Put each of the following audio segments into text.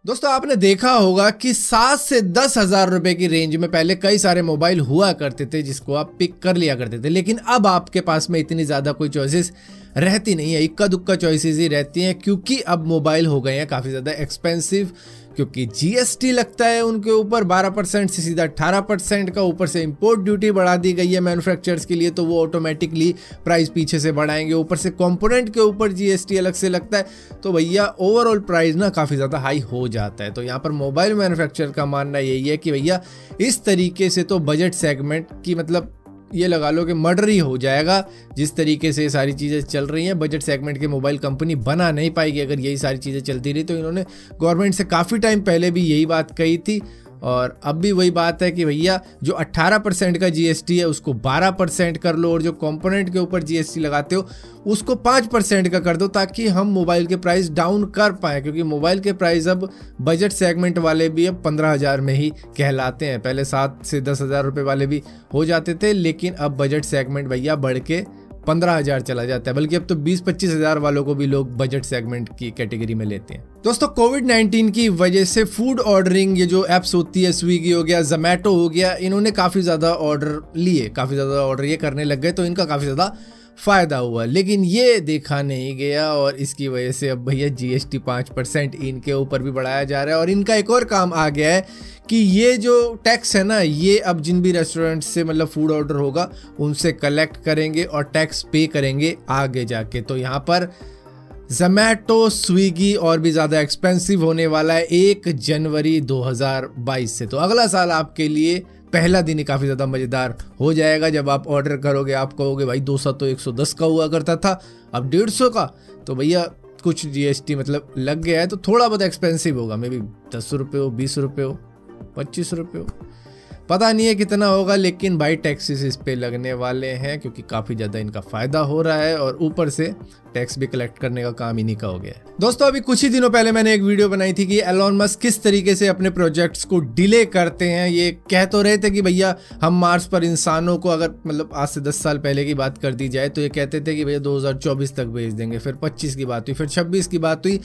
दोस्तों आपने देखा होगा कि 7 से 10 हज़ार रुपए की रेंज में पहले कई सारे मोबाइल हुआ करते थे जिसको आप पिक कर लिया करते थे, लेकिन अब आपके पास में इतनी ज़्यादा कोई चॉइसेस रहती नहीं है, इक्का दुक्का चॉइसेस ही रहती हैं क्योंकि अब मोबाइल हो गए हैं काफ़ी ज़्यादा एक्सपेंसिव। क्योंकि जीएसटी लगता है उनके ऊपर 12% से सीधा 18% का, ऊपर से इंपोर्ट ड्यूटी बढ़ा दी गई है मैन्युफैक्चरर्स के लिए, तो वो ऑटोमेटिकली प्राइस पीछे से बढ़ाएंगे। ऊपर से कंपोनेंट के ऊपर जीएसटी अलग से लगता है, तो भैया ओवरऑल प्राइस ना काफ़ी ज़्यादा हाई हो जाता है। तो यहाँ पर मोबाइल मैन्युफैक्चरर का मानना यही है कि भैया इस तरीके से तो बजट सेगमेंट की मतलब ये लगा लो कि मर्डर ही हो जाएगा। जिस तरीके से सारी चीज़ें चल रही हैं बजट सेगमेंट की मोबाइल कंपनी बना नहीं पाएगी अगर यही सारी चीज़ें चलती रही। तो इन्होंने गवर्नमेंट से काफ़ी टाइम पहले भी यही बात कही थी और अब भी वही बात है कि भैया जो 18% का जीएसटी है उसको 12% कर लो और जो कंपोनेंट के ऊपर जीएसटी लगाते हो उसको 5% का कर दो ताकि हम मोबाइल के प्राइस डाउन कर पाएँ, क्योंकि मोबाइल के प्राइस अब बजट सेगमेंट वाले भी अब 15,000 में ही कहलाते हैं। पहले 7 से 10,000 रुपये वाले भी हो जाते थे, लेकिन अब बजट सेगमेंट भैया बढ़ के 15,000 चला जाता है, बल्कि अब तो 20-25 हज़ार वालों को भी लोग बजट सेगमेंट की कैटेगरी में लेते हैं। दोस्तों कोविड-19 की वजह से फूड ऑर्डरिंग ये जो एप्स होती है, स्विगी हो गया, जोमैटो हो गया, इन्होंने काफ़ी ज़्यादा ऑर्डर लिए, काफ़ी ज़्यादा ऑर्डर ये करने लग गए, तो इनका काफ़ी ज़्यादा फ़ायदा हुआ। लेकिन ये देखा नहीं गया और इसकी वजह से अब भैया जीएसटी 5% इनके ऊपर भी बढ़ाया जा रहा है। और इनका एक और काम आ गया है कि ये जो टैक्स है ना, ये अब जिन भी रेस्टोरेंट से मतलब फूड ऑर्डर होगा उनसे कलेक्ट करेंगे और टैक्स पे करेंगे आगे जाके। तो यहाँ पर जोमैटो, स्विगी और भी ज़्यादा एक्सपेंसिव होने वाला है 1 जनवरी 2022 से। तो अगला साल आपके लिए पहला दिन ही काफ़ी ज़्यादा मज़ेदार हो जाएगा। जब आप ऑर्डर करोगे आप कहोगे भाई डोसा तो 110 का हुआ करता था, अब 150 का, तो भैया कुछ जीएसटी मतलब लग गया है, तो थोड़ा बहुत एक्सपेंसिव होगा। मे बी 10 रुपये हो, 20 रुपये हो, 25 रुपये हो, पता नहीं है कितना होगा, लेकिन भाई टैक्सेस इस पे लगने वाले हैं क्योंकि काफ़ी ज़्यादा इनका फ़ायदा हो रहा है और ऊपर से टैक्स भी कलेक्ट करने का काम इन्हीं का हो गया है। दोस्तों अभी कुछ ही दिनों पहले मैंने एक वीडियो बनाई थी कि एलोन मस्क किस तरीके से अपने प्रोजेक्ट्स को डिले करते हैं। ये कह तो रहे थे कि भैया हम मार्स पर इंसानों को, अगर मतलब आज से 10 साल पहले की बात कर दी जाए तो ये कहते थे कि भैया 2024 तक भेज देंगे, फिर 25 की बात हुई, फिर 26 की बात हुई,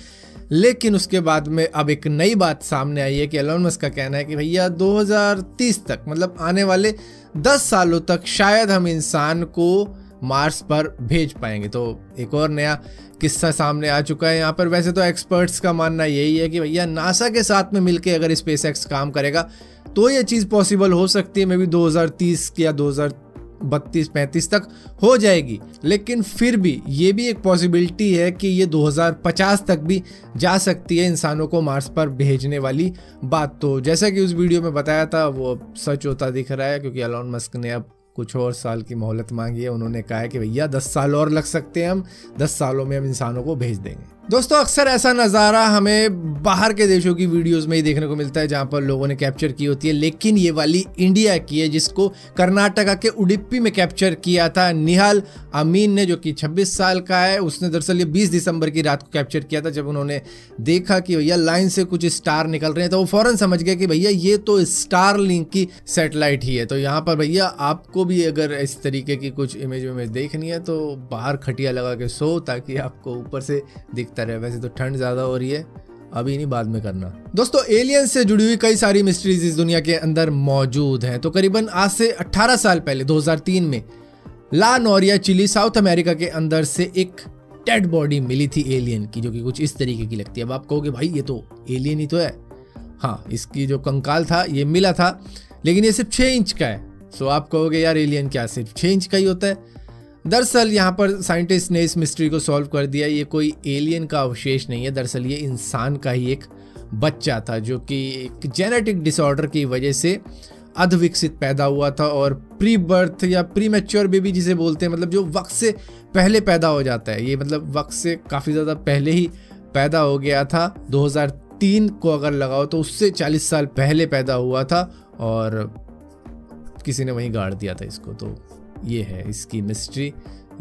लेकिन उसके बाद में अब एक नई बात सामने आई है कि एलोन मस्क का कहना है कि भैया 2030 तक मतलब आने वाले 10 सालों तक शायद हम इंसान को मार्स पर भेज पाएंगे। तो एक और नया किस्सा सामने आ चुका है यहाँ पर। वैसे तो एक्सपर्ट्स का मानना यही है कि भैया नासा के साथ में मिलके अगर स्पेसएक्स काम करेगा तो ये चीज़ पॉसिबल हो सकती है, मे बी 2030 या 2032-35 तक हो जाएगी। लेकिन फिर भी ये भी एक पॉसिबिलिटी है कि ये 2050 तक भी जा सकती है इंसानों को मार्स पर भेजने वाली बात। तो जैसा कि उस वीडियो में बताया था वो सच होता दिख रहा है, क्योंकि एलोन मस्क ने अब कुछ और साल की मोहलत मांगी है। उन्होंने कहा है कि भैया 10 साल और लग सकते हैं, हम 10 सालों में हम इंसानों को भेज देंगे। दोस्तों अक्सर ऐसा नज़ारा हमें बाहर के देशों की वीडियोस में ही देखने को मिलता है जहां पर लोगों ने कैप्चर की होती है, लेकिन ये वाली इंडिया की है जिसको कर्नाटका के उडुपी में कैप्चर किया था निहाल अमीन ने, जो कि 26 साल का है। उसने दरअसल ये 20 दिसंबर की रात को कैप्चर किया था। जब उन्होंने देखा कि भैया लाइन से कुछ स्टार निकल रहे हैं तो वो फौरन समझ गया कि भैया ये तो स्टारलिंक की सैटेलाइट ही है। तो यहाँ पर भैया आपको भी अगर इस तरीके की कुछ इमेज देखनी है तो बाहर खटिया लगा के सो, ताकि आपको ऊपर से दिखता रहे। वैसे तो ठंड ज्यादा हो रही है, अभी नहीं बाद में करना। दोस्तों एलियंस से जुड़ी हुई कई सारी मिस्ट्रीज इस दुनिया के अंदर मौजूद हैं। तो करीबन आज से 18 साल पहले 2003 में ला नोरिया चिली साउथ अमेरिका के अंदर से एक डेड बॉडी मिली थी एलियन की, जो कि कुछ इस तरीके की लगती है। अब आप कहोगे भाई ये तो एलियन ही तो है। हाँ, इसकी जो कंकाल था ये मिला था, लेकिन ये सिर्फ 6 इंच का है। सो आप कहोगे यार एलियन क्या सिर्फ 6 इंच का ही होता है? दरअसल यहाँ पर साइंटिस्ट ने इस मिस्ट्री को सॉल्व कर दिया। ये कोई एलियन का अवशेष नहीं है, दरअसल ये इंसान का ही एक बच्चा था जो कि एक जेनेटिक डिसऑर्डर की वजह से अधविकसित पैदा हुआ था और प्री बर्थ या प्री मैच्योर बेबी जिसे बोलते हैं, मतलब जो वक्त से पहले पैदा हो जाता है, ये मतलब वक्त से काफ़ी ज़्यादा पहले ही पैदा हो गया था। 2003 को अगर लगाओ तो उससे 40 साल पहले पैदा हुआ था और किसी ने वहीं गाड़ दिया था इसको। तो ये है इसकी मिस्ट्री,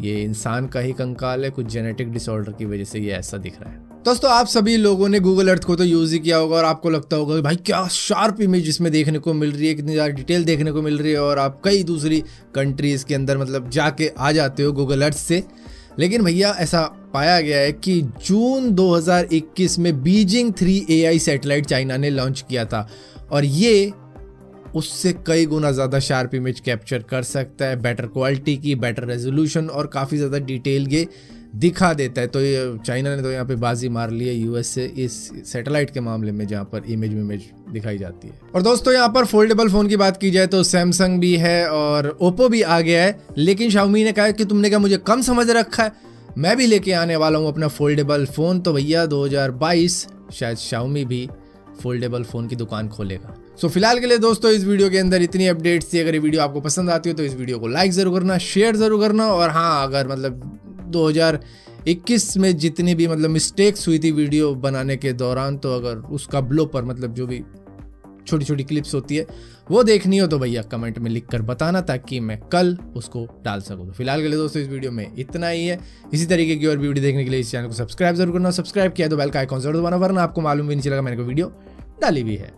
ये इंसान का ही कंकाल है, कुछ जेनेटिक डिसऑर्डर की वजह से ये ऐसा दिख रहा है। दोस्तों आप सभी लोगों ने गूगल अर्थ को तो यूज़ ही किया होगा और आपको लगता होगा कि भाई क्या शार्प इमेज इसमें देखने को मिल रही है, कितनी ज़्यादा डिटेल देखने को मिल रही है, और आप कई दूसरी कंट्रीज़ के अंदर मतलब जाके आ जाते हो गूगल अर्थ से। लेकिन भैया ऐसा पाया गया है कि जून 2021 में बीजिंग 3 AI सैटेलाइट चाइना ने लॉन्च किया था और ये उससे कई गुना ज़्यादा शार्प इमेज कैप्चर कर सकता है, बेटर क्वालिटी की, बेटर रेजोल्यूशन और काफ़ी ज़्यादा डिटेल ये दिखा देता है। तो ये चाइना ने तो यहाँ पे बाजी मार ली है यूएस से इस सैटेलाइट के मामले में, जहाँ पर इमेज दिखाई जाती है। और दोस्तों यहाँ पर फोल्डेबल फ़ोन की बात की जाए तो सैमसंग भी है और ओप्पो भी आ गया है, लेकिन शाओमी ने कहा कि तुमने क्या मुझे कम समझ रखा है, मैं भी लेके आने वाला हूँ अपना फोल्डेबल फ़ोन। तो भैया 2022 शायद शाओमी भी फोल्डेबल फ़ोन की दुकान खोलेगा। सो फिलहाल के लिए दोस्तों इस वीडियो के अंदर इतनी अपडेट्स थी। अगर ये वीडियो आपको पसंद आती हो तो इस वीडियो को लाइक ज़रूर करना, शेयर ज़रूर करना। और हाँ, अगर मतलब 2021 में जितनी भी मतलब मिस्टेक्स हुई थी वीडियो बनाने के दौरान, तो अगर उसका ब्लोपर मतलब जो भी छोटी छोटी क्लिप्स होती है वो देखनी हो तो भैया कमेंट में लिख कर बताना, ताकि मैं कल उसको डाल सकूँ। तो फिलहाल के लिए दोस्तों इस वीडियो में इतना ही है। इसी तरीके की और वीडियो देखने के लिए इस चैनल को सब्सक्राइब जरूर करना। सब्सक्राइब किया तो बेल का आइकॉन जरूर दबाना, वरना आपको मालूम भी नहीं चलेगा मैंने कोई वीडियो डाली भी है।